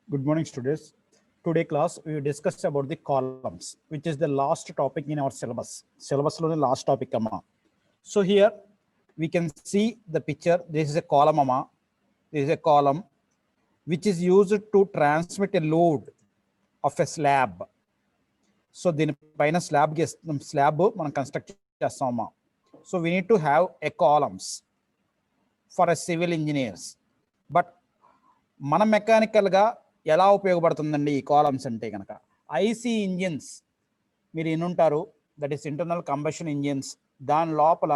Good morning, students. Today class we will discuss about the columns, which is the last topic in our syllabus. Syllabus lo last topic amma. So here we can see the picture. This is a column amma. This is a column which is used to transmit a load of a slab. So దీని పైన slab మనం construct చేస్తామా. So we need to have a columns for a civil engineers. But మన mechanical గా ఎలా ఉపయోగపడుతుందండి ఈ columns అంటే కనుక ఐసీ ఇంజిన్స్ మీరు వినుంటారు, that is internal combustion engines. దాని లోపల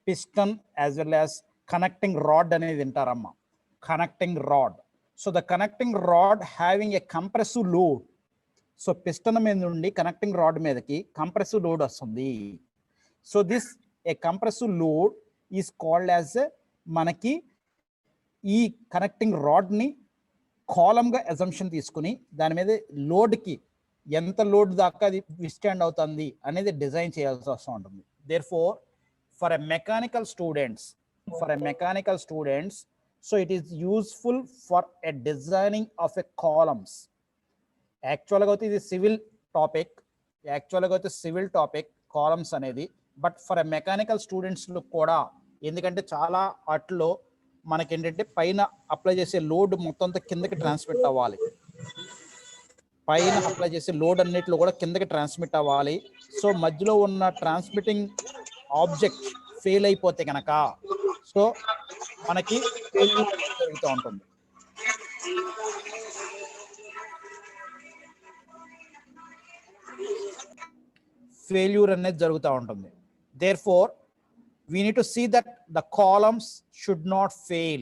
piston as well as connecting rod అనేది వింటారమ్మా, connecting rod. So the connecting rod having a compressive load. So piston మీద నుండి కనెక్టింగ్ రాడ్ మీదకి కంప్రెసివ్ లోడ్ వస్తుంది. So this a compressive load is called as మనకి ఈ కనెక్టింగ్ రాడ్ని కాలమ్గా అజంప్షన్ తీసుకుని దాని మీద లోడ్కి ఎంత లోడ్ దాకా అది విస్టాండ్ అవుతుంది అనేది డిజైన్ చేయాల్సి వస్తూ ఉంటుంది. There for a mechanical students so it is useful for a designing of a columns. యాక్చువల్గా అయితే ఇది సివిల్ టాపిక్ కాలమ్స్ అనేది. But for a mechanical students కూడా, ఎందుకంటే చాలా వాటిలో మనకేంటంటే పైన అప్లై చేసే లోడ్ మొత్తం అంతా కిందకి ట్రాన్స్మిట్ అవ్వాలి. పైన అప్లై చేసే లోడ్ అన్నిటిలో కూడా కిందకి ట్రాన్స్మిట్ అవ్వాలి. సో మధ్యలో ఉన్న ట్రాన్స్మిటింగ్ ఆబ్జెక్ట్ ఫెయిల్ అయిపోతే కనుక సో మనకి ఫెయిల్యూర్ జరుగుతూ ఉంటుంది. ఫెయిల్యూర్ అనేది జరుగుతూ ఉంటుంది. Therefore we need to see that the columns should not fail.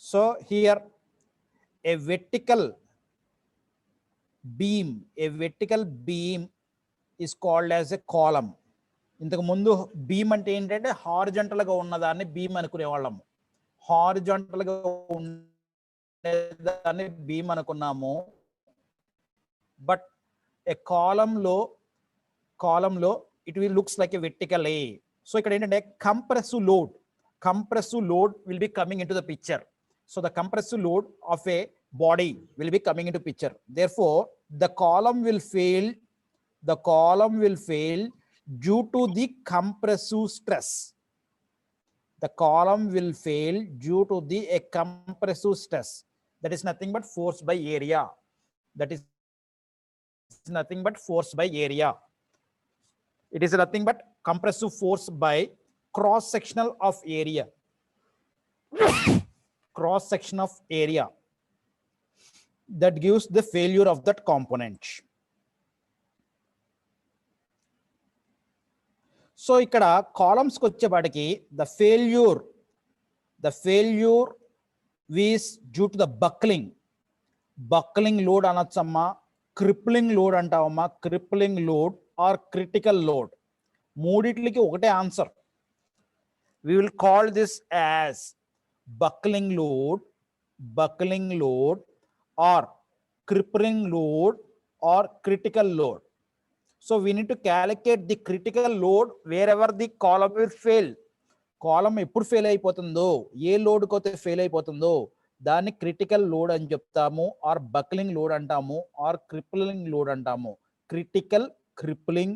So here a vertical beam is called as a column. ఇంతకు ముందు బీమ్ అంటే ఏంటంటే హారిజంటల్ గా ఉన్నదాన్ని బీమ్ అనుకునే వాళ్ళము. హారిజంటల్ గా ఉండేదాన్ని బీమ్ అనుకున్నాము. బట్ ఏ కాలంలో it will looks like a vertical A. So ikkada entante compressive load will be coming into the picture. So the compressive load of a body will be coming into picture. Therefore the column will fail due to the compressive stress. The column will fail due to the compressive stress. That is nothing but force by area. It is nothing but compressive force by cross section of area. That gives the failure of that component. So ikkada columns ku vachepatiki the failure is due to the buckling load anachamma, crippling load antavamma, crippling load or critical load. మూడిట్లకి ఒకటే answer. We will call this as buckling load or crippling load or critical load. So we need to calculate the critical load wherever the column will fail. కాలం ఎప్పుడు fail అయిపోతుందో, ఏ load కోతే fail అయిపోతుందో దాన్ని critical load అని చెప్తాము, are buckling load అంటాము, are crippling load అంటాము. crippling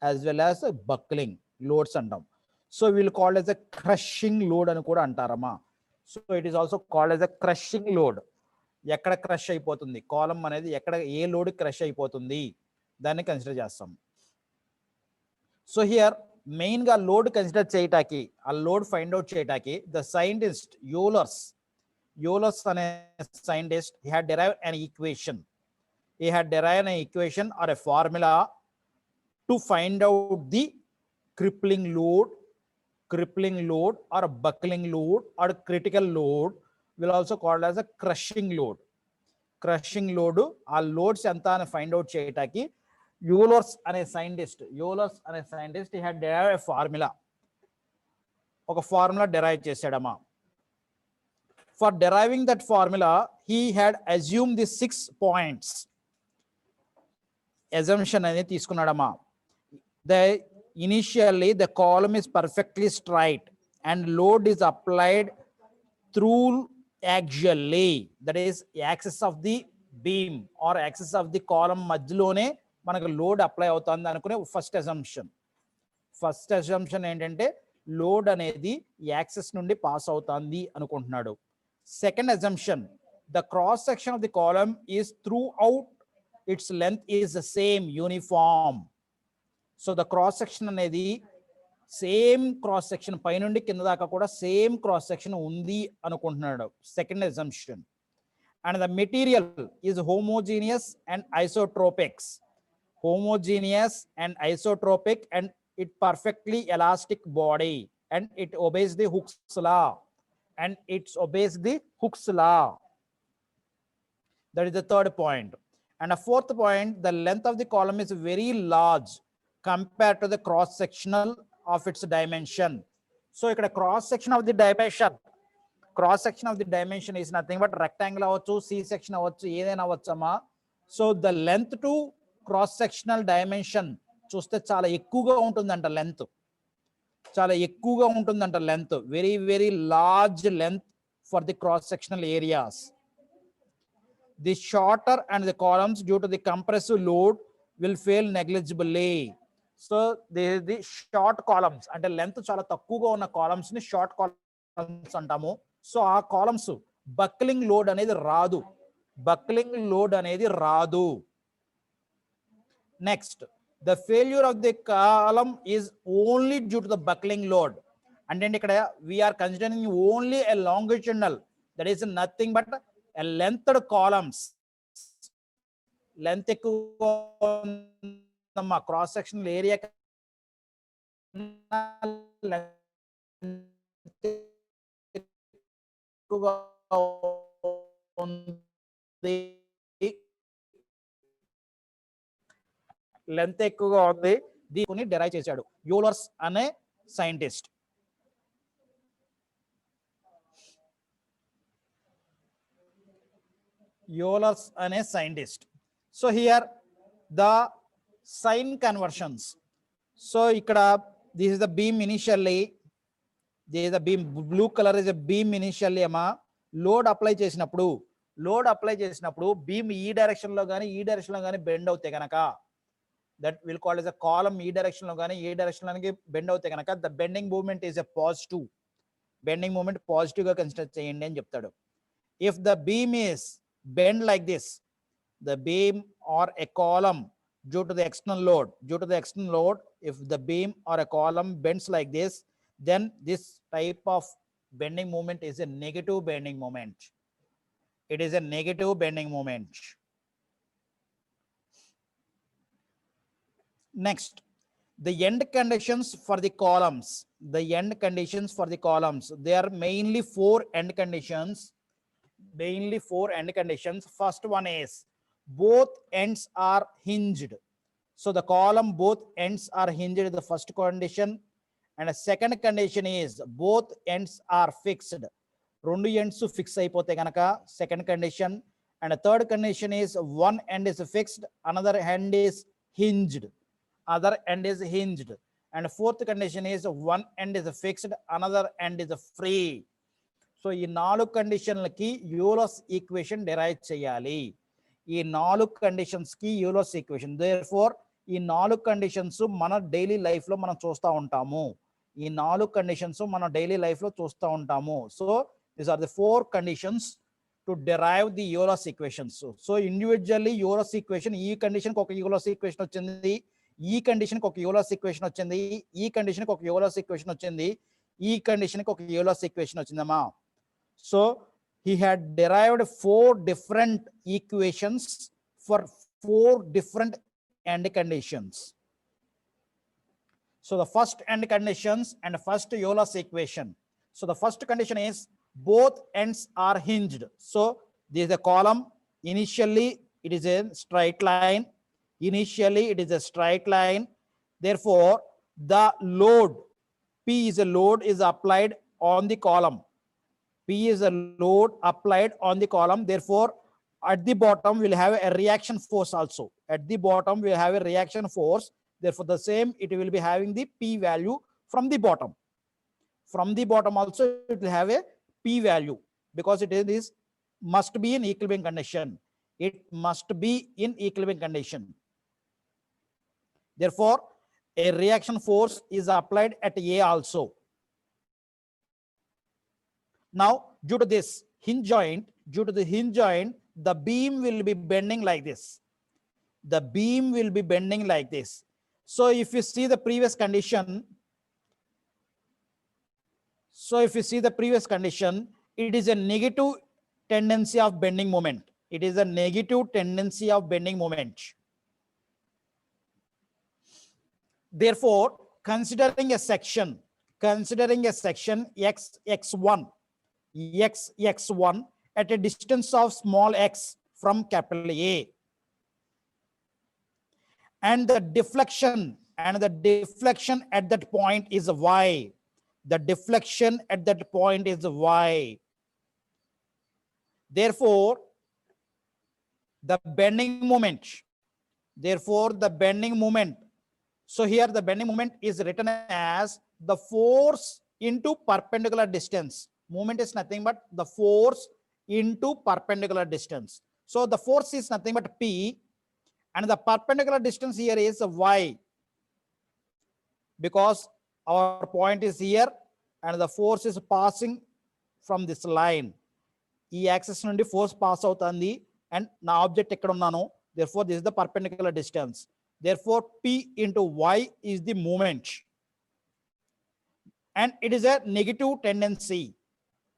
as well as buckling loads antam. So we will call as a crushing load అని కూడా అంటారమ్మా. So it is also called as a crushing load. ఎక్కడ crush అయిపోతుంది column అనేది, ఎక్కడ ఏ load crush అయిపోతుంది దాన్ని కన్సిడర్ చేస్తాం. సో హియర్ మెయిన్ గా లోడ్ కన్సిడర్ చేయటానికి, ఆ లోడ్ ఫైండ్ అవుట్ చేయటానికి ద సైంటిస్ట్ యూలర్స్ అనే scientist he had derived an equation or a formula to find out the crippling load or buckling load or critical load. Will also called as a crushing load. ఆ loads ఎంత అని find out చేయటానికి Euler's అనే scientist he had derived a formula. ఒక formula derive చేశాడమ్మా. For deriving that formula he had assumed the 6 points. assumption అనేది తీసుకున్నాడమ్మా. Initially the column is perfectly straight and load is applied through axially, that is axis of the beam or axis of the column మధ్యలోనే మనకు load apply అవుతుంది అనుకునే first assumption ఏంటంటే load అనేది axis నుండి pass అవుతుంది అనుకుంటున్నాడు. Second assumption, the cross section of the column is throughout its length is the same uniform. So the cross section అనేది సేమ్ క్రాస్ సెక్షన్ పైనుండి కింద దాకా కూడా సేమ్ క్రాస్ సెక్షన్ ఉంది అనుకుంటున్నాడు. Second assumption. And the material is homogeneous and isotropics. homogeneous and isotropic, and it perfectly elastic body, and it obeys the Hooke's law, that is the third point. And a fourth point, the length of the column is very large compared to the cross sectional of its dimension. So ikkada cross section of the dimension is nothing but rectangle avachchu, C section avachchu, edaina avachama. So the length to cross sectional dimension చూస్తే చాలా ఎక్కువగా ఉంటుందంట. Length very very large length for the cross sectional areas. The shorter and the columns due to the compressive load will fail negligibly. So the short columns అంటే length చాలా తక్కువగా ఉన్న columns ని short columns అంటాము. So ఆ columns buckling load అనేది రాదు. Next, the failure of the column is only due to the buckling load. And then we are considering only a longitudinal, that is nothing but a lengthed columns. Length cross sectional area length ఎక్కువగా ఉంది. దీన్ని derive చేశాడు Euler's అనే scientist. So here the sign conventions. So ఇక్కడ this is the beam initially, blue colour is a beam initially అమ్మా. Load apply చేసినప్పుడు beam ఈ direction లో కానీ బెండ్ అవుతే కనుక, that will call as a column ఈ డైరెక్షన్ లో కానీ డైరెక్షన్ లో బెండ్ అవుతే కనుక the bending movement is a positive. Bending moment positive గా కన్సిడర్ చేయండి అని చెప్తాడు. If the beam is bend like this, the beam or a column due to the external load, if the beam or a column bends like this, then this type of bending moment is a negative bending moment. It is a negative bending moment. Next, the end conditions for the columns. There are mainly four end conditions. First one is both ends are hinged. So the column both ends are hinged, the first condition. And the second condition is both ends are fixed. Rendu ends fix ayipote ganaka second condition. And the third condition is one end is fixed, another end is hinged. And fourth condition is one end is fixed, another end is free. So ఈ 4 కండిషన్లకి Euler's equation derive చేయాలి. ఈ 4 conditions కి Euler's equation. Therefore ఈ 4 conditions మన daily life లో మనం చూస్తూ ఉంటాము. So these are the 4 conditions to derive the Euler's equations. So individually Euler's equation, ఈ కండిషన్ కి ఒక యూలర్స్ ఈక్వేషన్ వచ్చింది, ఈ కండిషన్ కి ఒక యూలర్స్ ఈక్వేషన్ వచ్చింది, ఈ కండిషన్ కి ఒక యూలర్స్ ఈక్వేషన్ వచ్చింది, ఈ కండిషన్ కి ఒక యూలర్స్ ఈక్వేషన్ వచ్చిందమ్మా. So he had derived 4 different equations for 4 different end conditions. So the first end conditions and first Euler's equation. So the first condition is both ends are hinged. So this is a column. Initially it is a straight line. Therefore the load P is a load is applied on the column. Therefore at the bottom we'll have a reaction force also. Therefore the same, it will be having the P value from the bottom. Also it will have a P value. because it is must be in equilibrium condition. It must be in equilibrium condition. Therefore, a reaction force is applied at A also. Now, due to this hinge joint, the beam will be bending like this. The beam will be bending like this. So if you see the previous condition, it is a negative tendency of bending moment. It is a negative tendency of bending moment. Therefore, considering a section x1 at a distance of small x from capital A, and the deflection at that point is y. The deflection at that point is y. Therefore, the bending moment. So here the bending moment is written as the force into perpendicular distance. Moment is nothing but the force into perpendicular distance. So the force is nothing but P, and the perpendicular distance here is y, because our point is here and the force is passing from this line. E axis nundi force pass avutandi and na object ekkada unnano. Therefore, this is the perpendicular distance. Therefore, P into y is the moment, and it is a negative tendency.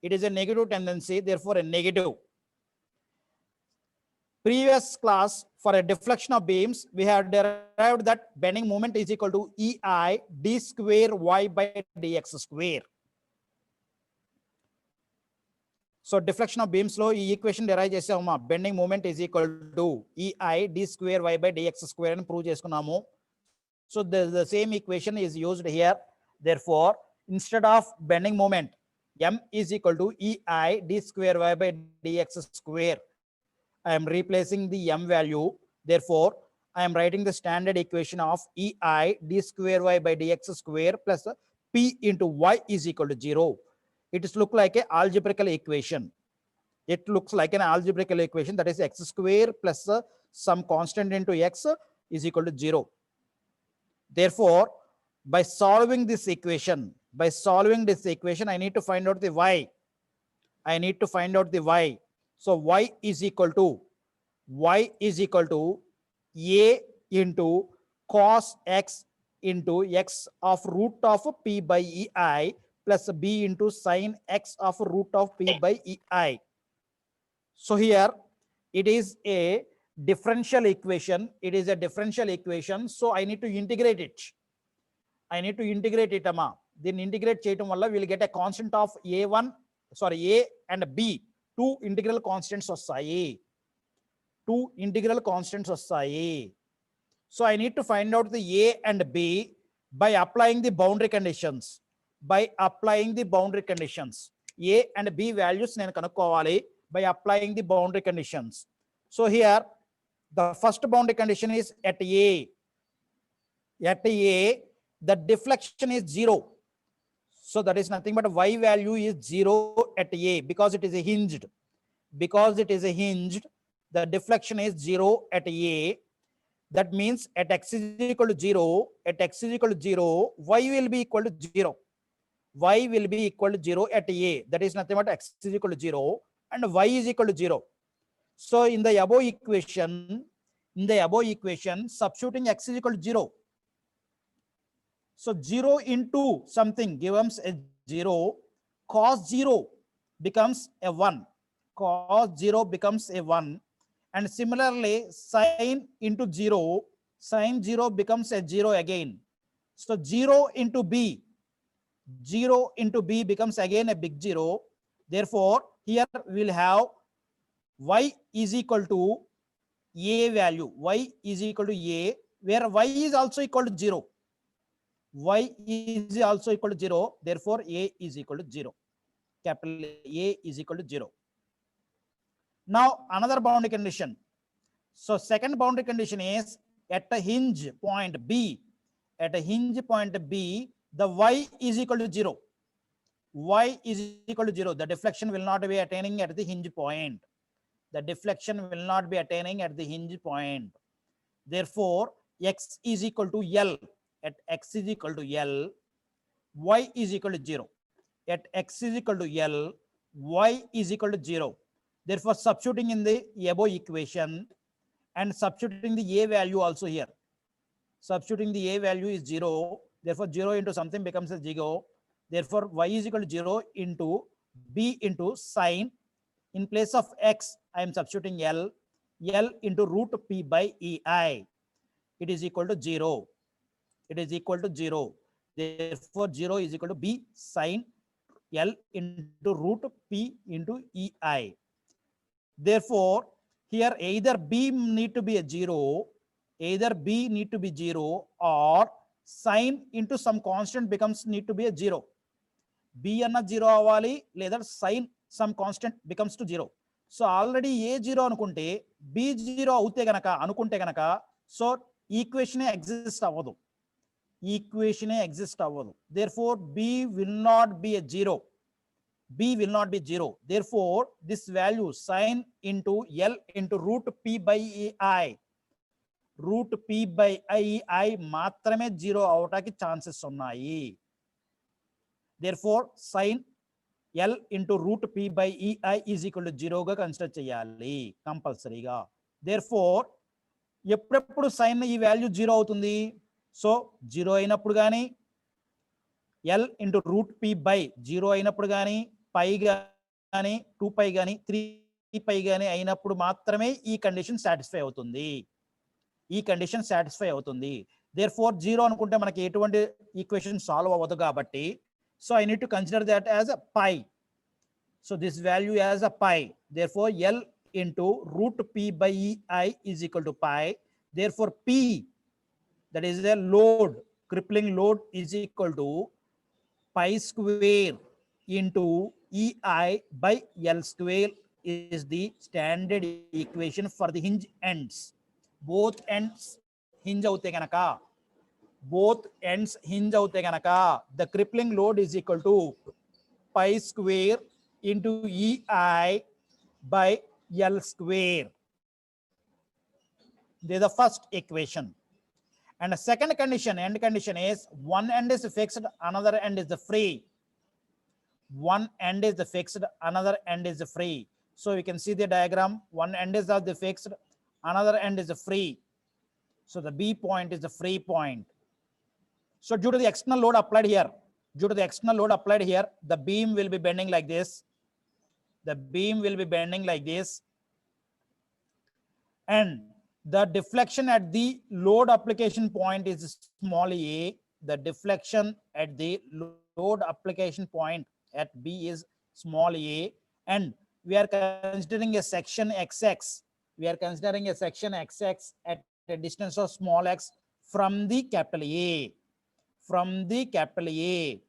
Therefore, a negative. Previous class, for a deflection of beams, we have derived that bending moment is equal to EI d square y by dx square. So deflection of beams lo ee equation derive chesama. Bending moment is equal to EI d square y by dx square and prove cheskunnamo. So the same equation is used here. Therefore, instead of bending moment, m is equal to EI d square y by dx square. I am replacing the m value. Therefore, I am writing the standard equation of EI d square y by dx square plus P into y is equal to 0. It looks like an algebraical equation. That is x square plus some constant into x is equal to 0. Therefore, by solving this equation, I need to find out the y. So y is equal to a into cos x into x of root of p by ei plus b into sin x of root of p by ei. So here it is a differential equation. So I need to integrate it. Then integrate cheyatam valla we will get a constant of a and b. Two integral constants vastayi. So I need to find out the a and b by applying the boundary conditions. A and b values nenu kanukkovali by applying the boundary conditions. So here the first boundary condition is at A. The deflection is 0. So that is nothing but y value is 0 at A because it is a hinged. The deflection is 0 at A. That means at x is equal to 0, y will be equal to 0. At A. That is nothing but x is equal to 0 and y is equal to 0. So in the above equation, substituting x is equal to 0. So 0 into something gives a 0, cos 0 becomes a 1. And similarly, sin into 0, sin 0 becomes a 0 again. So 0 into b becomes again a big 0. Therefore, here we will have y is equal to a value. Y is equal to a, where y is also equal to 0. Therefore, a is equal to 0. Capital A is equal to 0. Now, another boundary condition. So, second boundary condition is at a hinge point B. The y is equal to 0. y is equal to 0. The deflection will not be attaining at the hinge point. The deflection will not be attaining at the hinge point. Therefore, x is equal to L. At x is equal to L, y is equal to 0. At x is equal to L, y is equal to 0. Therefore, substituting in the above equation and substituting the a value also here. Substituting the a value is 0. Therefore, 0 into something becomes a 0. Therefore, y is equal to 0 into b into sine. In place of x, I am substituting L. L into root p by ei. It is equal to 0. It is equal to 0. Therefore, 0 is equal to b sine L into root p into ei. Therefore, here either b need to be a 0, either b need to be 0, or sine into some constant becomes need to be a 0. b anna 0 avali leda sine some constant becomes to 0. So already a 0 anukunte b 0 avute ganaka anukunte ganaka, so equation exist avadu. Equation exist avadu. Therefore, b will not be a 0. B will not be 0. Therefore, this value sine into L into root p by ei, root p by ei మాత్రమే 0 అవటానికి chances ఉన్నాయి. Therefore, sine L into root p by ei is equal to 0 గా consider చేయాలి కంపల్సరీగా. Therefore, ఎప్పుడెప్పుడు sign ఈ value 0 అవుతుంది? So 0 అయినప్పుడు కానీ, L into root p by 0 అయినప్పుడు కానీ, పై కానీ, 2π కానీ, 3π కానీ అయినప్పుడు మాత్రమే ఈ కండిషన్ సాటిస్ఫై అవుతుంది. ఈ కండిషన్ సాటిస్ఫై అవుతుంది. Therefore, 0 అనుకుంటే మనకి ఎటువంటి ఈక్వేషన్ సాల్వ్ అవ్వదు కాబట్టి, so I need to consider that as a pi. So this value as a pi. Therefore, L into root p by ei is equal to pi. Therefore, p, that is a load, crippling load, is equal to pi square into ei by L square is the standard equation for the hinge ends. Both ends hinge avute ganaka, both ends hinge avute ganaka, the crippling load is equal to pi square into ei by L square. This is the first equation. And the second condition, end condition, is one end is fixed, another end is free. One end is fixed, another end is free. So we can see the diagram. One end is the fixed, another end is free. So the B point is the free point. So due to the external load applied here, the beam will be bending like this. The beam will be bending like this. And the deflection at the load application point is small a. The deflection at the load application point at B is small a. And we are considering a section XX. We are considering a section XX at a distance of small x from the capital A. From the capital A.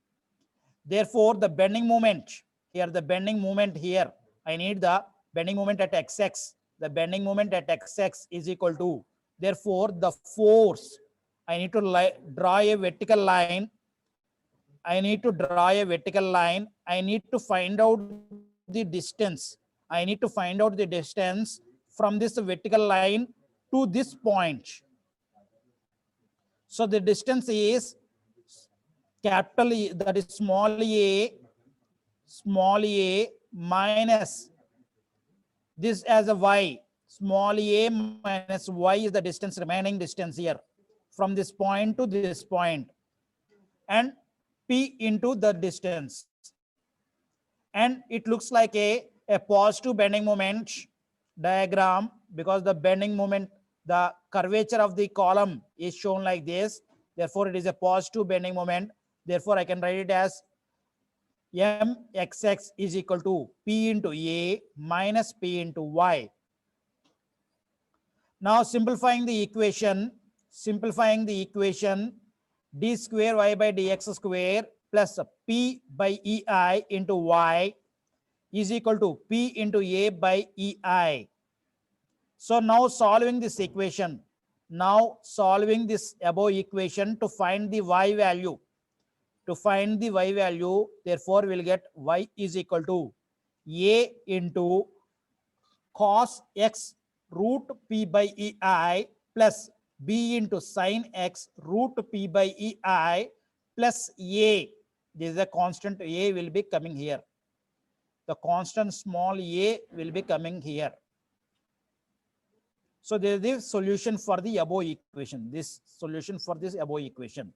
Therefore, the bending moment here, the bending moment here, I need the bending moment at XX. The bending moment at XX is equal to, therefore, the force, I need to draw a vertical line. I need to draw a vertical line. I need to find out the distance. I need to find out the distance from this vertical line to this point. So the distance is capital E, that is small a minus this as a y. Small a minus y is the distance, remaining distance here from this point to this point, and p into the distance. And it looks like a positive bending moment diagram, because the bending moment, the curvature of the column is shown like this. Therefore, it is a positive bending moment. Therefore, I can write it as mxx is equal to p into a minus p into y. Now simplifying the equation, d square y by dx square plus p by ei into y is equal to p into a by ei. So now solving this equation, now solving this above equation to find the y value. To find the y value, therefore we'll get y is equal to a into cos x root p by ei plus b into sin x root p by ei plus a. This is a constant a will be coming here. The constant small a will be coming here. So there is the solution for the above equation. This solution for this above equation.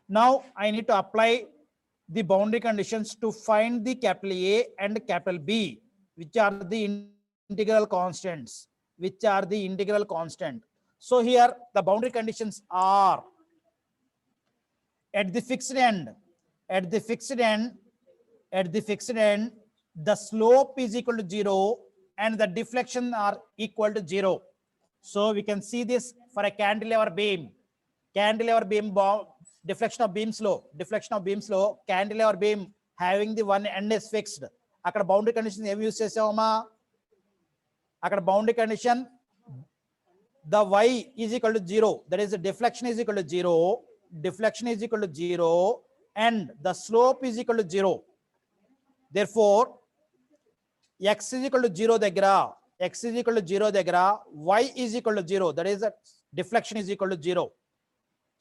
Now I need to apply the boundary conditions to find the capital A and capital B, which are the integral constants. Which are the integral constant. So here the boundary conditions are at the fixed end. At the fixed end, the slope is equal to 0 and the deflection are equal to 0. So we can see this for a cantilever beam. Cantilever beam deflection of beam slow, cantilever beam having the one end is fixed. Akkada boundary condition em use chesavama? Akkada boundary condition, the y is equal to 0. That is the deflection is equal to 0. Deflection is equal to 0 and the slope is equal to 0. Therefore, x is equal to 0 degra, y is equal to 0. That is the deflection is equal to 0.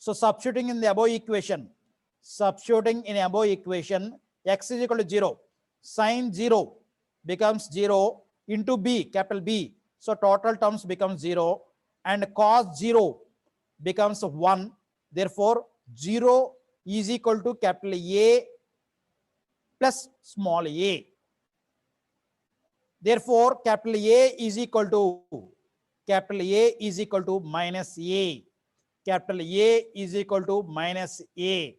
So substituting in the above equation, x is equal to 0. Sin 0 becomes 0 into b, capital B. So total terms becomes 0 and cos 0 becomes 1. Therefore, 0 is equal to capital A plus small a. Therefore, capital A is equal to minus a. Capital A is equal to minus a.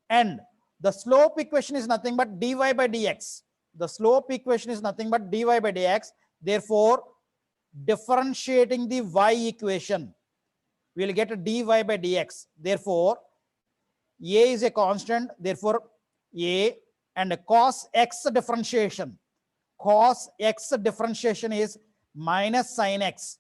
And the slope equation is nothing but dy by dx. The slope equation is nothing but dy by dx. Therefore, differentiating the y equation, we will get a dy by dx. Therefore, a is a constant. Therefore, a and cos x differentiation. Cos x differentiation is minus sin x.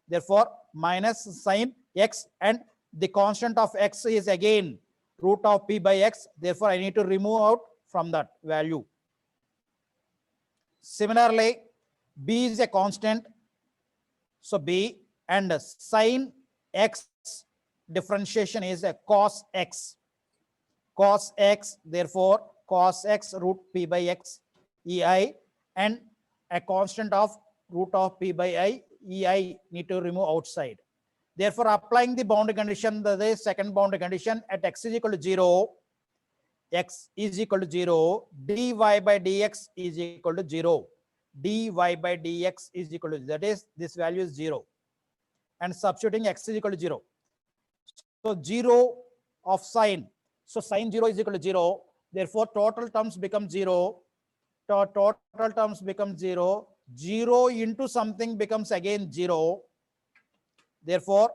Therefore, minus sin x and the constant of x is again root of p by x. Therefore, I need to remove out from that value. Similarly, b is a constant. So b and sin x differentiation is a cos x. Therefore, cos x root p by x ei and a constant of root of p by I ei need to remove outside. Therefore, applying the boundary condition, the second boundary condition at x is equal to 0, dy by dx is equal to 0. Dy by dx is equal to, that is, this value is 0. And substituting x is equal to 0. So 0 of sine. So sine 0 is equal to 0. Therefore, total terms become 0. Total terms become 0. 0 into something becomes again 0. Therefore,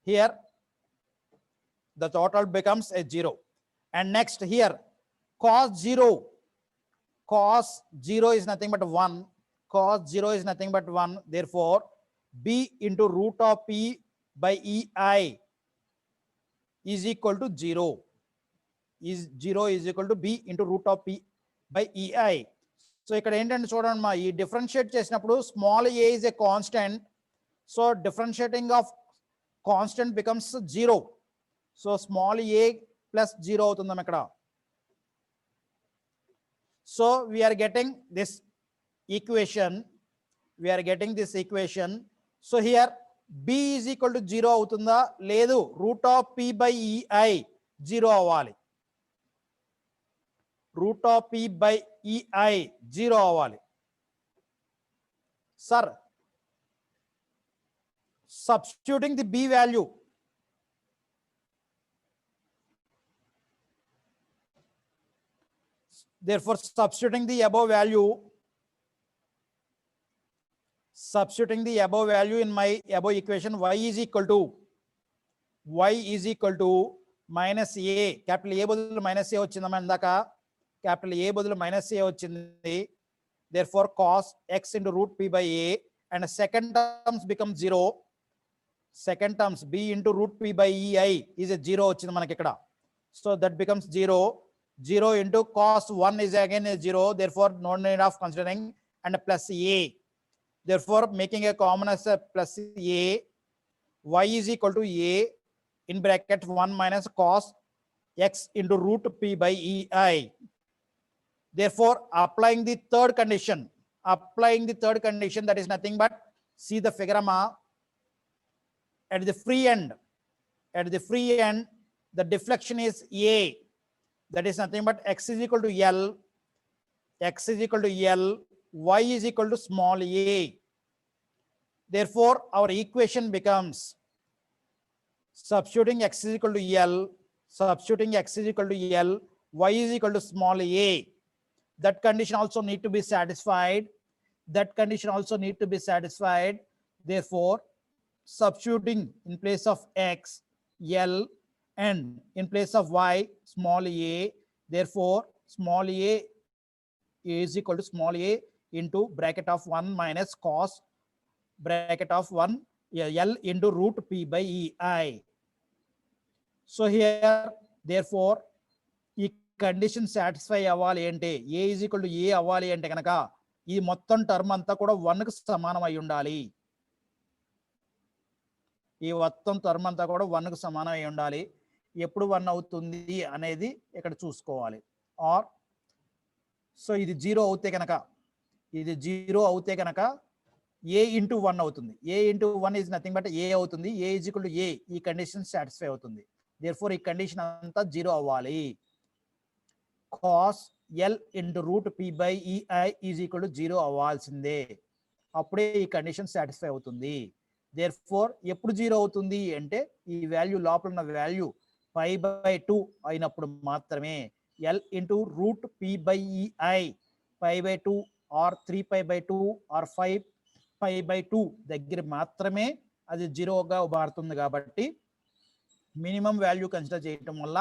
here the total becomes a 0. And next here, cos 0 is nothing but 1. Cos 0 is nothing but 1. Therefore, b into root of p by ei is equal to 0. 0 is equal to b into root of p by ei. So ఇక్కడ ఏంటంటే చూడండి మా ఈ differentiate చేసినప్పుడు small a is a constant. So differentiating of constant becomes 0. So small a plus 0 అవుతుందాం ఇక్కడ. So we are getting this equation. So here b is equal to 0 అవుతుందా లేదు, root of p by ei 0 అవ్వాలి. Root of p by ei 0 అవ్వాలి. Sir, substituting the b value, therefore substituting the above value in my above equation, y is equal to minus a. Capital A బదులు minus a వచ్చిందమ్మా ఇందాక. Capital A బదులు minus a వచ్చింది. Therefore, cos x into root p by a and second terms become 0. second terms b into root p by ei is a 0 వచ్చింది మనకి ఇక్కడ. So that becomes 0. 0 into cos 1 is again a 0, therefore no need of considering, and plus a. Therefore making a common as a plus a, y is equal to a in bracket 1 minus cos x into root p by ei. Therefore applying the third condition, that is nothing but, see the figurama, at the free end, the deflection is a, that is nothing but x is equal to l, y is equal to small a. Therefore our equation becomes, substituting x is equal to l, y is equal to small a. That condition also need to be satisfied. Therefore substituting in place of x, l, and in place of y, small a. Therefore small a is equal to small a into bracket of 1 minus cos bracket of 1 l into root p by ei. So here therefore ఈ condition satisfy అవ్వాలి అంటే ఏ is equal to ఏ అవ్వాలి అంటే కనుక ఈ మొత్తం term అంతా కూడా 1 కి సమానం అయి ఉండాలి. ఈ మొత్తం టర్మ్ అంతా కూడా 1 కి సమానం అయి ఉండాలి. ఎప్పుడు 1 అవుతుంది అనేది ఇక్కడ చూసుకోవాలి. ఆర్ సో ఇది 0 అవుతే కనుక a into 1 అవుతుంది. a into 1 is nothing but a అవుతుంది. a is equal to a, ఈ కండిషన్ సాటిస్ఫై అవుతుంది. therefore ఈ కండిషన్ అంతా 0 అవ్వాలి. cos l into root p by ei is equal to 0 అవ్వాల్సిందే. అప్పుడే ఈ కండిషన్ సాటిస్ఫై అవుతుంది. therefore ఎప్పుడు 0 అవుతుంది అంటే ఈ వాల్యూ లోపల ఉన్న వాల్యూ pi by 2 అయినప్పుడు మాత్రమే. l into root p by ei, pi by 2 or 3 pi by 2 or 5 pi by 2 దగ్గర మాత్రమే అది 0గా మారుతుంది. కాబట్టి మినిమం వాల్యూ కన్సిడర్ చేయటం వల్ల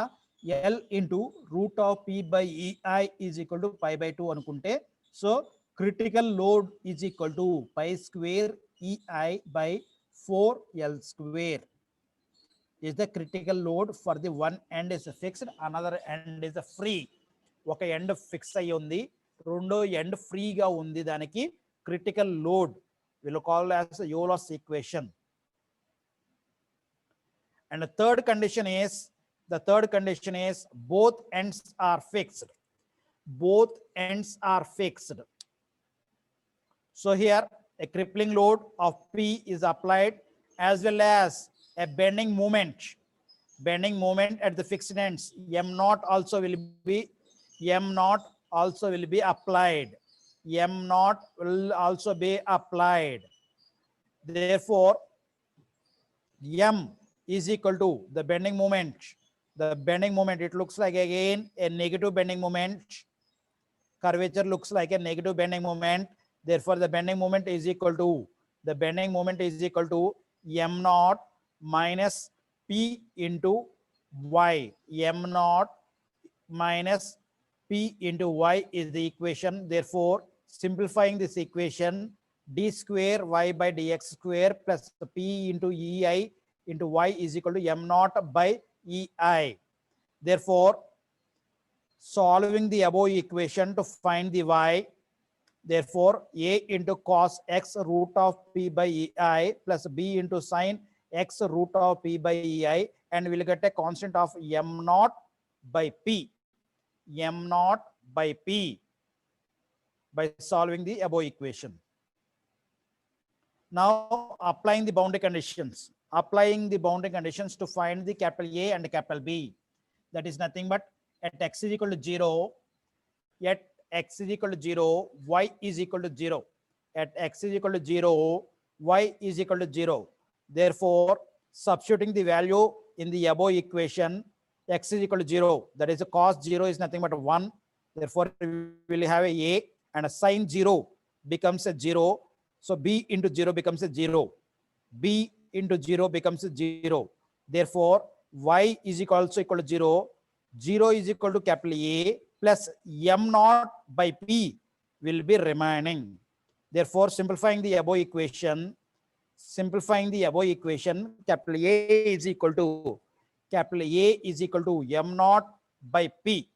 l into root of p by ei is equal to pi by 2 అనుకుంటే, so critical load is equal to pi square ei by 4l square is the critical load for the one end is fixed, another end is free. ఒక end fix అయ్యి ఉంది, రెండో end ఫ్రీగా ఉంది. దానికి critical load will call as Euler's equation. And the third condition is both ends are fixed. So here a crippling load of P is applied, as well as a bending moment at the fixed ends. M naught also will be applied. Therefore M is equal to the bending moment. It looks like again a negative bending moment. Curvature looks like a negative bending moment. Therefore the bending moment is equal to m naught minus p into y. M naught minus p into y is the equation. Therefore simplifying this equation, d square y by dx square plus p into ei into y is equal to m naught by ei. Therefore solving the above equation to find the y, therefore a into cos x root of p by ei plus b into sin x root of p by ei, and we'll get a constant of m naught by p by solving the above equation. Now applying the boundary conditions to find the capital A and capital B. That is nothing but at x is equal to 0, y is equal to 0. At x is equal to 0, y is equal to 0. Therefore substituting the value in the above equation, x is equal to 0, that is cos 0 is nothing but 1. Therefore we will have a and a sin 0 becomes a 0. So b into 0 becomes a 0. b into 0 becomes a 0. Therefore y is also equal to 0. 0 is equal to capital A plus m naught by p will be remaining. Therefore simplifying the above equation, simplifying the above equation, capital A is equal to m naught by P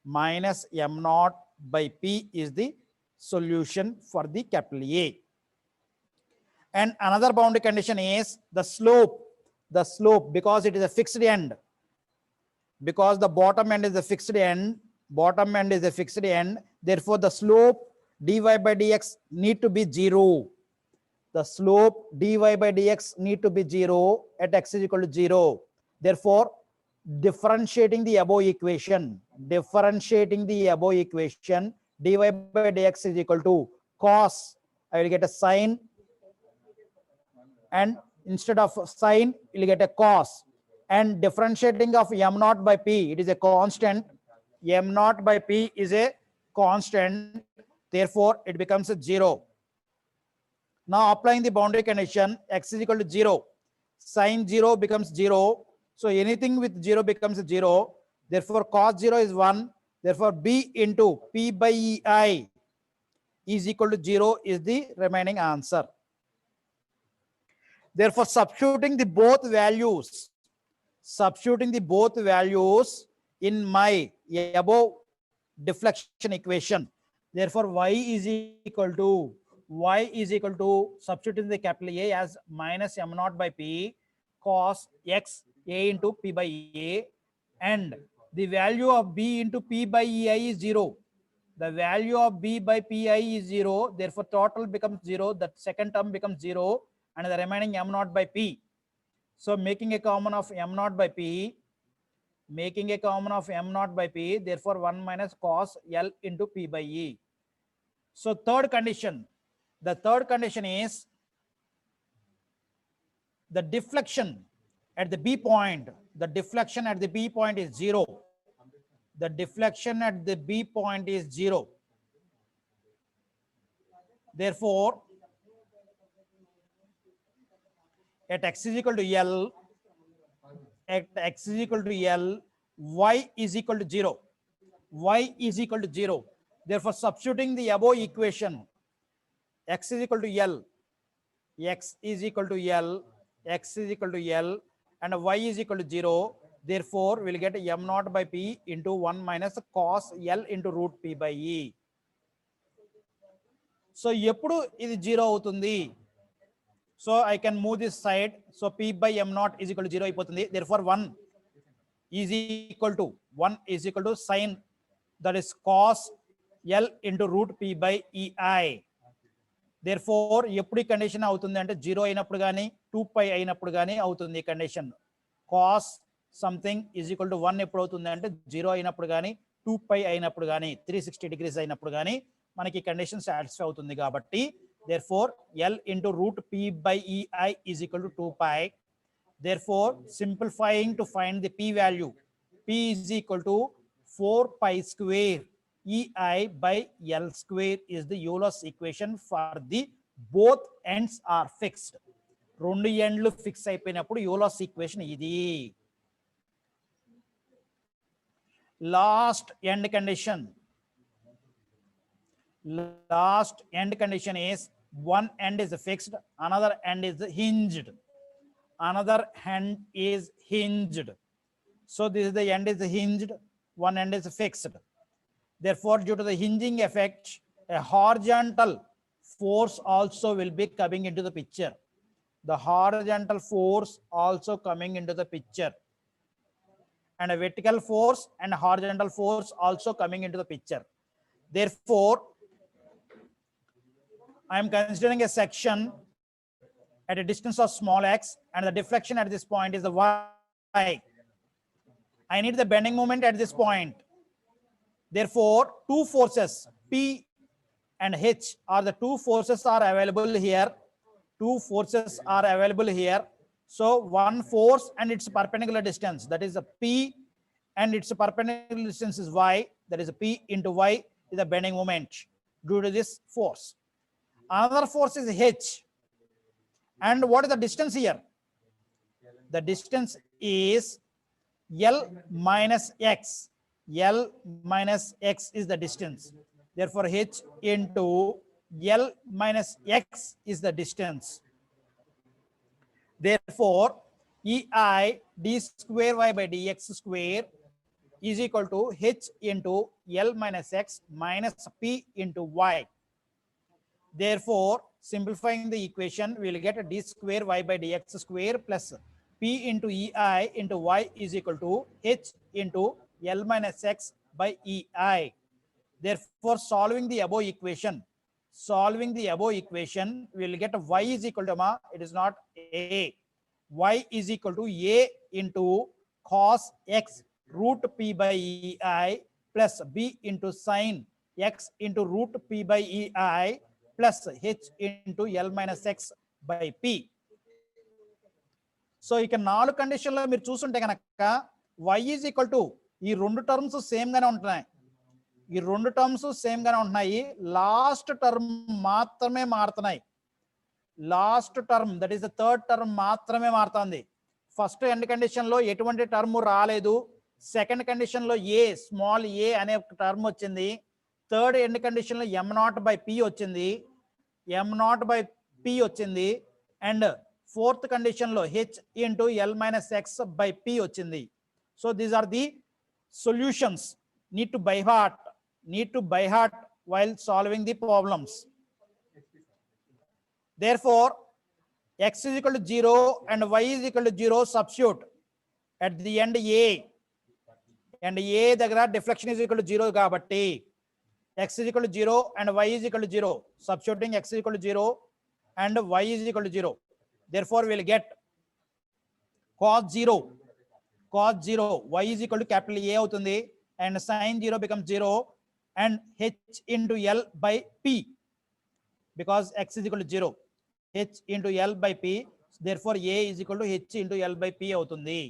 minus m naught by P is the solution for the capital A. And another boundary condition is the slope, because it is a fixed end, because the bottom end is a fixed end, therefore the slope dy by dx need to be 0. The slope dy by dx need to be 0 at x is equal to 0. Therefore, differentiating the above equation, dy by dx is equal to cos, I will get a sine, and instead of sine, you will get a cos. And differentiating of m naught by p, it is a constant. M naught by p is a constant, therefore it becomes a 0. Now applying the boundary condition, x is equal to 0, sine 0 becomes 0. So anything with 0 becomes 0. Therefore cos 0 is 1. Therefore b into p by ei is equal to 0 is the remaining answer. Therefore substituting the both values in my above deflection equation. Therefore y is equal to substituting the capital A as minus m naught by P cos x A into P by A, and the value of B into P by EI is 0. The value of B by PI is 0. Therefore total becomes 0. The second term becomes 0, and the remaining m naught by P. So making a common of m naught by P, therefore 1 minus cos L into P by E. So third condition, the third condition is the deflection at the B point. The deflection at the B point is 0. The deflection at the B point is 0. Therefore, at x is equal to L, y is equal to 0. Therefore, substituting the above equation, x is equal to L, and y is equal to 0. Therefore, we'll get m naught by P into 1 minus cos L into root P by E. So, eppudu idi 0 avutundi. So, I can move this side. So, P by m naught is equal to 0 ayipotundi. Therefore, 1 is equal to sine, that is cos L into root P by EI. Therefore, eppudu condition avutundi ante 0 ayinappudu gaani 2 pi ayinappudu gaani avutundi condition. Cos something is equal to 1 eppudu avutundi ante 0 ayinappudu gaani 2 pi ayinappudu gaani 360 degrees ayinappudu gaani manaki condition satisfy avutundi kabatti, therefore L into root P by EI is equal to 2 pi. Therefore, simplifying to find the P value, P is equal to 4 pi square EI by L square is the Euler's equation for the both ends are fixed. Rendu endlu fix అయిపోయినప్పుడు Euler's equation ఇది. Last end condition is one end is fixed, another end is hinged. So this is the end is hinged, one end is fixed. Therefore, due to the hinging effect, a horizontal force also will be coming into the picture. The horizontal force also coming into the picture, and a vertical force and horizontal force also coming into the picture. Therefore, I am considering a section at a distance of small x, and the deflection at this point is the y. I need the bending moment at this point. Therefore, two forces P and H are the two forces are available here. So one force and its perpendicular distance, that is a P, and its perpendicular distance is y, that is a P into y is the bending moment due to this force. Another force is H, and what is the distance here? The distance is L minus x. L minus x is the distance. Therefore, H into L minus x is the distance. Therefore, ei d square y by dx square is equal to h into L minus x minus p into y. Therefore, simplifying the equation, we will get d square y by dx square plus p into ei into y is equal to h into L minus x by ei. Therefore, solving the above equation, we will get y is equal to, it is not a, y is equal to a into cos x root p by ei plus b into sin x into root p by ei plus h into L minus x by p. So ఇక 4 కండిషన్లో మీరు చూస్తుంటే కనుక y is equal to ఈ రెండు terms same గానే ఉంటున్నాయి. Last term మాత్రమే మారుతున్నాయి. Last term, that is the third term మాత్రమే మారుతుంది. ఫస్ట్ ఎండ్ కండిషన్ లో ఎటువంటి టర్మ్ రాలేదు. సెకండ్ కండిషన్ లో ఏ స్మాల్ ఏ అనే ఒక టర్మ్ వచ్చింది. థర్డ్ ఎండ్ కండిషన్ లో m0 by p వచ్చింది. అండ్ ఫోర్త్ కండిషన్ లో h into L minus x by p వచ్చింది. So these are the solutions need to by heart while solving the problems. Therefore, x is equal to 0 and y is equal to 0, substitute at the end a, and a దగ్గర deflection is equal to 0 కాబట్టి x is equal to 0 and y is equal to 0, substituting x is equal to 0 and y is equal to 0. Therefore, we will get cos 0, y is equal to capital A అవుతుంది, and sin 0 becomes 0 and h into L by p, because x is equal to 0, h into L by p. Therefore, a is equal to h into L by p అవుతుంది.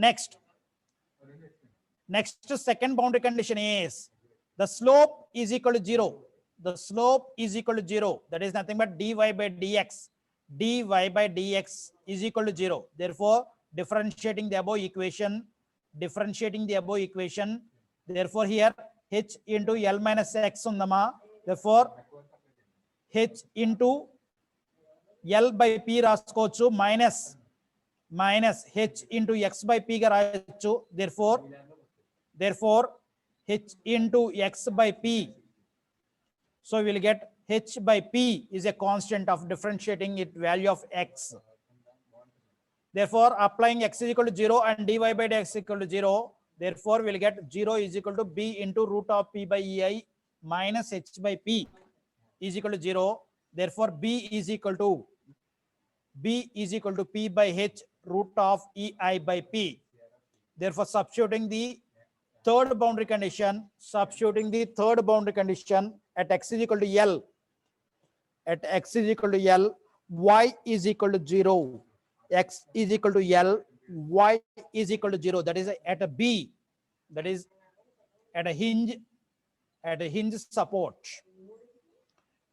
Next second boundary condition is the slope is equal to 0. That is nothing but dy by dx is equal to 0. Therefore, differentiating the above equation, therefore here h into L minus x undama. Therefore, h into L by p రాసుకోవచ్చు, minus h into x by p గా రాయొచ్చు. Therefore h into x by p, so we will get h by p is a constant of differentiating it value of x. Therefore, applying x is equal to 0 and dy by dx is equal to 0, therefore we will get 0 is equal to b into root of p by ei minus h by p is equal to 0. Therefore, b is equal to p by h root of ei by p. Therefore, substituting the third boundary condition at x is equal to L, y is equal to 0, x is equal to L, y is equal to 0. That is at a b, that is at a hinge support.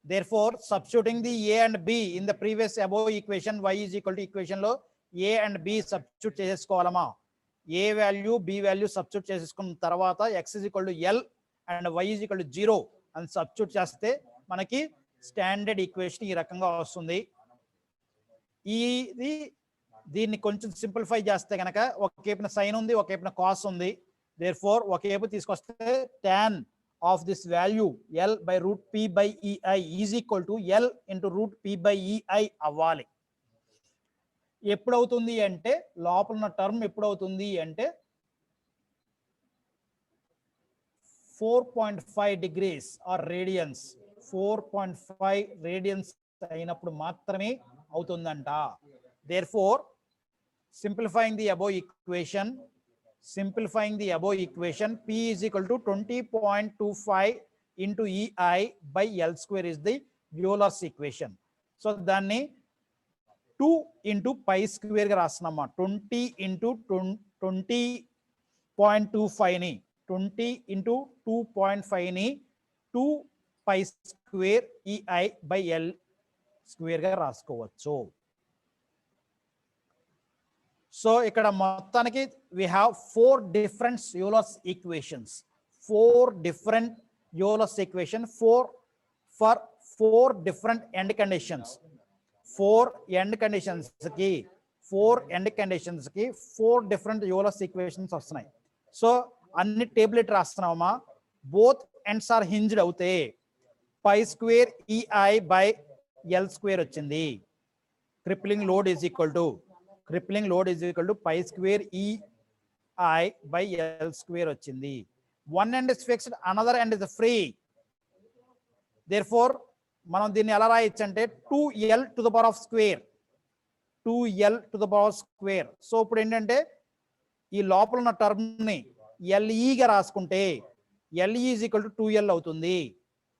Therefore, substituting the a and b in the previous above equation, y is equal to equation lo a and b substitute చేసేసుకోవాలమా. a value b value substitute చేసేసుకున్న తర్వాత x is equal to L and y is equal to 0 అని substitute చేస్తే మనకి standard equation ఈ రకంగా వస్తుంది. దీన్ని కొంచెం సింప్లిఫై చేస్తే కనుక ఒకవైపున సైన్ ఉంది, ఒకవైపున కాస్ ఉంది. దేర్ఫోర్ ఒకవైపు తీసుకొస్తే tan of this value L by root p by ei is equal to L into root p by ei అవ్వాలి. ఎప్పుడవుతుంది అంటే లోపల ఉన్న టర్మ్ ఎప్పుడవుతుంది అంటే 4.5 degrees or radians, 4.5 radians అయినప్పుడు మాత్రమే అవుతుందంట. Therefore, simplifying the above equation, p is equal to 20.25 into ei by L square is the Euler's equation. So దాన్ని 2 into pi square గా రాస్తున్నామా. 20 into 20.25 ని 20 into 2.5 ని 2 pi square ei by L square గా రాసుకోవచ్చు. So ఇక్కడ మొత్తానికి we have 4 different Euler's equations, 4 different Euler's equation for 4 different end conditions. 4 end conditions కి 4 different Euler's equations వస్తున్నాయి. సో అన్ని టేబుల్ ఎట్ రాస్తున్నామా, బోత్ ఎండ్స్ ఆర్ హింజ్డ్ అవుతే pi square EI by L square వచ్చింది. Crippling load is equal to pi square EI by L square వచ్చింది. One end is fixed, another end is free. Therefore మనం దీన్ని ఎలా రాయొచ్చు అంటే 2l to the power of square, 2l to the power square. So ఇప్పుడు ఏంటంటే ఈ లోపల ఉన్న టర్మ్ ని ఎల్ఈగా రాసుకుంటే ఎల్ఈ ఈజ్ ఈక్వల్ టు 2l అవుతుంది.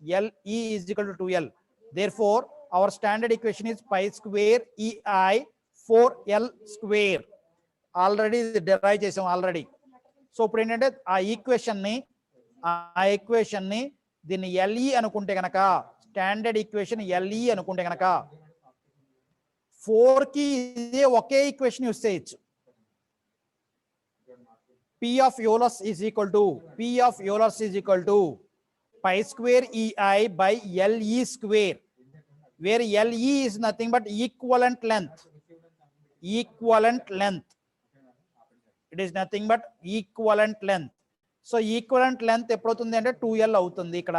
LE is equal to 2l. Therefore our standard equation is pi square EI 4l square. Already derive చేసాం already. So ఇప్పుడు ఏంటంటే ఆ ఈక్వేషన్ ని దీన్ని ఎల్ఈ అనుకుంటే కనుక, స్టాండర్డ్ ఈక్వేషన్ ఎల్ఈ అనుకుంటే కనుక 4 కి ఇదే ఒకే ఈక్వేషన్ యూస్ చేయొచ్చు. P of Euler's is equal to pi square EI by LE square, where LE is nothing but equivalent length. It is nothing but equivalent length. So equivalent length ఎప్పుడవుతుంది అంటే 2l అవుతుంది ఇక్కడ.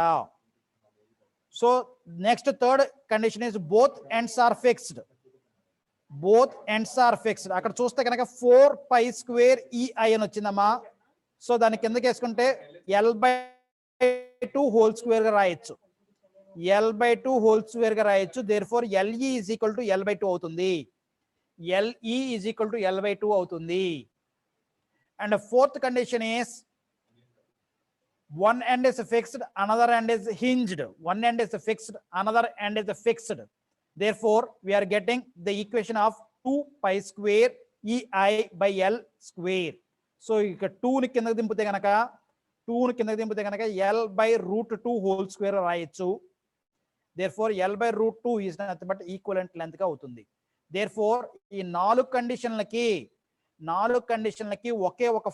So next third condition is both ends are fixed. అక్కడ చూస్తే కనుక 4 పై square EI అని వచ్చిందమ్మా. So దాని కిందకి వేసుకుంటే l/2 హోల్ స్క్వేర్ గా రాయొచ్చు. Therefore LE is equal to l/2 అవుతుంది. And fourth condition is one end is fixed, another end is hinged. Therefore we are getting the equation of 2 pi square ei by l square. So ఇక 2 ని కిందకి దింపితే గనక l by root 2 whole square రాయొచ్చు. Therefore l by root 2 is nothing but equivalent length గా అవుతుంది. Therefore ఈ 4 కండిషన్లకి ఒకే ఒక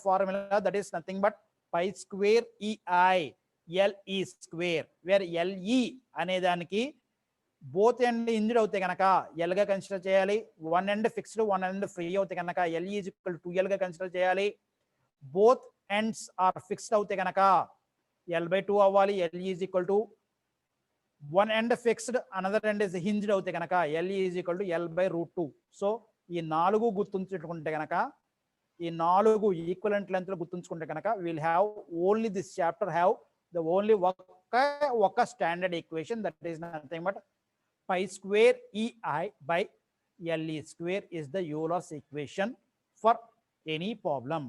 ఫార్ములా, that is nothing but pi square EI LE square, where LE అనే దానికి బోత్ ఎండ్ ఇంజ్డ్ అవుతే కనుక ఎల్ గా కన్సిడర్ చేయాలి. One end fixed, one end free అవుతే కనుక LE is equal to 2l గా కన్సిడర్ చేయాలి. బోత్ ఎండ్స్ ఆర్ ఫిక్స్డ్ అవుతే కనుక l/2 అవ్వాలి. LE is equal to one end fixed, another end is hinged అవుతే కనుక LE is equal to l/√2. So ఈ 4 గుర్తుంచుకుంటే కనుక, ఈ 4 ఈక్వలెంట్ లెంత్ లో గుర్తుంచుకుంటే కనుక will have only this chapter have the only ఒక standard equation, that is nothing but pi square EI by LE square is the Euler's equation for any problem.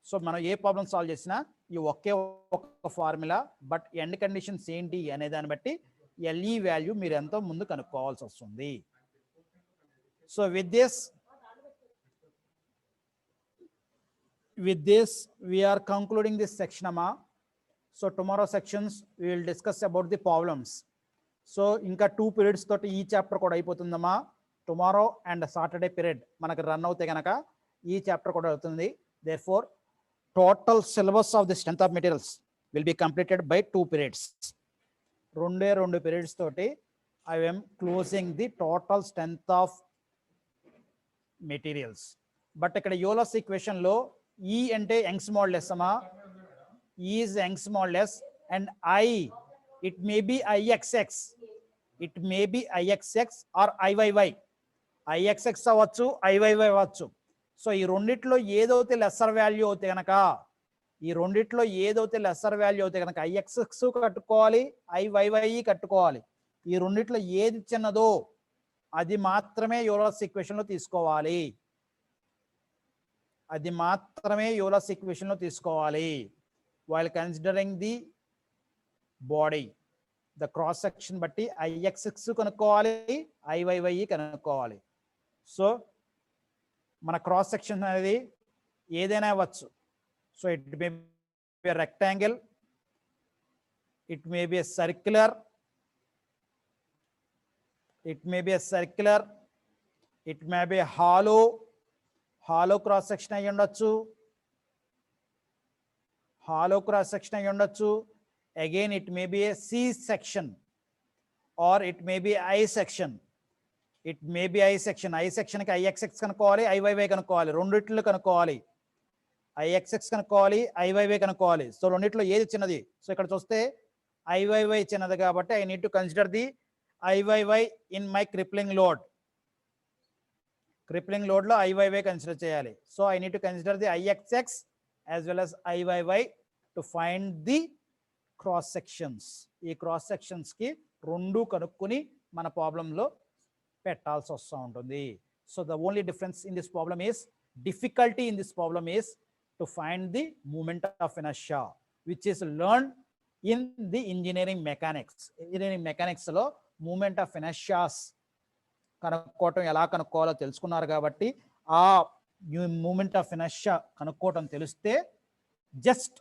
So మనం ఏ ప్రాబ్లం సాల్వ్ చేసినా ఈ ఒకే ఒక formula, but end conditions ఏంటి అనే దాన్ని బట్టి ఎల్ఈ వాల్యూ మీరు ఎంతో ముందు కనుక్కోవాల్సి వస్తుంది. So with this we are concluding this section amma. So tomorrow sections we will discuss about the problems. So inka 2 periods toti ee chapter kuda ayipotundamma. Tomorrow and Saturday period manaku run avute ganaka ee chapter kuda avutundi. Therefore total syllabus of the strength of materials will be completed by 2 periods. Rendu periods toti I am closing the total strength of materials. But ఇక్కడ Euler's equation లో E అంటే Young's modulus అమ్మా. E is Young's modulus and I it may be IXX or IYY. IXX అవ్వచ్చు, IYY అవ్వచ్చు. So ఈ రెండిట్లో ఏదైతే lesser value అవుతే కనుక IXX కట్టుకోవాలి, IYY కట్టుకోవాలి. ఈ రెండిట్లో ఏది చిన్నదో అది మాత్రమే యూలర్స్ ఈక్వేషన్ లో తీసుకోవాలి. While considering the body, the cross section బట్టి IXX కనుక్కోవాలి, IYY కనుక్కోవాలి. సో మన క్రాస్ సెక్షన్ అనేది ఏదైనా అవ్వచ్చు. So it may be rectangle, it may be circular, it may be a circular, it may be a hollow cross section ayi ఉండొచ్చు. Again it may be a C section, or it may be I section. It may be I section. I section కి IXX కనుక్కోవాలి, IYY కనుక్కోవాలి. రెండిట్లో కనుక్కోవాలి. IXX కనుక్కోవాలి, IYY కనుక్కోవాలి. So రెండిట్లో ఏది చిన్నది? సో ఇక్కడ చూస్తే IYY చిన్నది కాబట్టి I need to consider the IYY in my crippling load. Crippling load లో IYY కన్సిడర్ చేయాలి. So I need to consider the IXX as well as IYY to find the cross sections. ఈ cross sections కి రెండు కనుక్కొని మన ప్రాబ్లంలో పెట్టాల్సి వస్తూ ఉంటుంది. So the only difference in this problem is, difficulty in this problem is to find the moment of inertia, which is learned in the engineering mechanics. Engineering mechanics లో మూమెంట్ ఆఫ్ ఇనర్షియాస్ కనుక్కోవటం ఎలా కనుక్కోవాలో తెలుసుకున్నారు కాబట్టి ఆ మూమెంట్ ఆఫ్ ఇనర్షియా కనుక్కోవటం తెలిస్తే just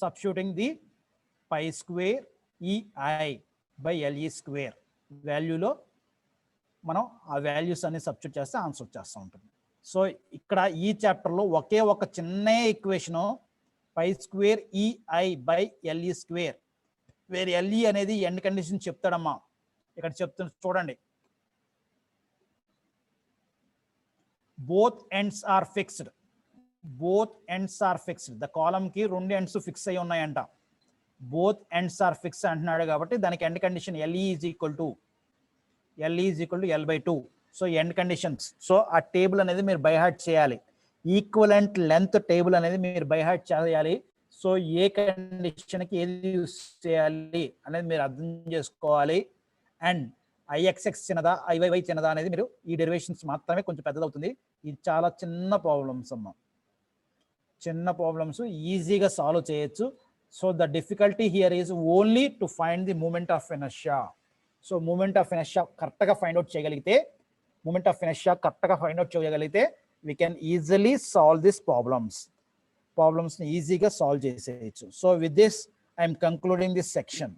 substituting the pi square EI by LE square వాల్యూలో మనం ఆ వాల్యూస్ అన్ని సబ్స్టిట్యూట్ చేస్తే ఆన్సర్ వచ్చేస్తూ ఉంటుంది. సో ఇక్కడ ఈ చాప్టర్లో ఒకే ఒక చిన్న equation pi square EI by LE square, వేరే ఎల్ఈ అనేది ఎండ్ కండిషన్ చెప్తాడమ్మా. ఇక్కడ చెప్తున్నా చూడండి, both ends are fixed. Both ends are fixed. The column కి రెండు ఎండ్స్ ఫిక్స్ అయి ఉన్నాయంట. బోత్ ఎండ్స్ ఆర్ ఫిక్స్ అంటున్నాడు కాబట్టి దానికి end condition LE is equal to L/2. So end conditions. So ఆ టేబుల్ అనేది మీరు బై హార్ట్ చేయాలి. ఈక్వలెంట్ లెంత్ టేబుల్ అనేది మీరు బై హార్ట్ చేయాలి. సో ఏ కండిషన్కి ఏది యూస్ చేయాలి అనేది మీరు అర్థం చేసుకోవాలి. అండ్ IXX చిన్నదా IYY చిన్నదా అనేది మీరు ఈ డెరివేషన్స్ మాత్రమే కొంచెం పెద్దదవుతుంది. ఇది చాలా చిన్న ప్రాబ్లమ్స్ అమ్మా, చిన్న ప్రాబ్లమ్స్ ఈజీగా సాల్వ్ చేయొచ్చు. So the difficulty here is only to find the moment of inertia. So moment of inertia కరెక్ట్గా ఫైండ్ అవుట్ చేయగలిగితే we can easily solve this ప్రాబ్లమ్స్ని ఈజీగా సాల్వ్ చేసేయచ్చు. So with this I'm concluding this section.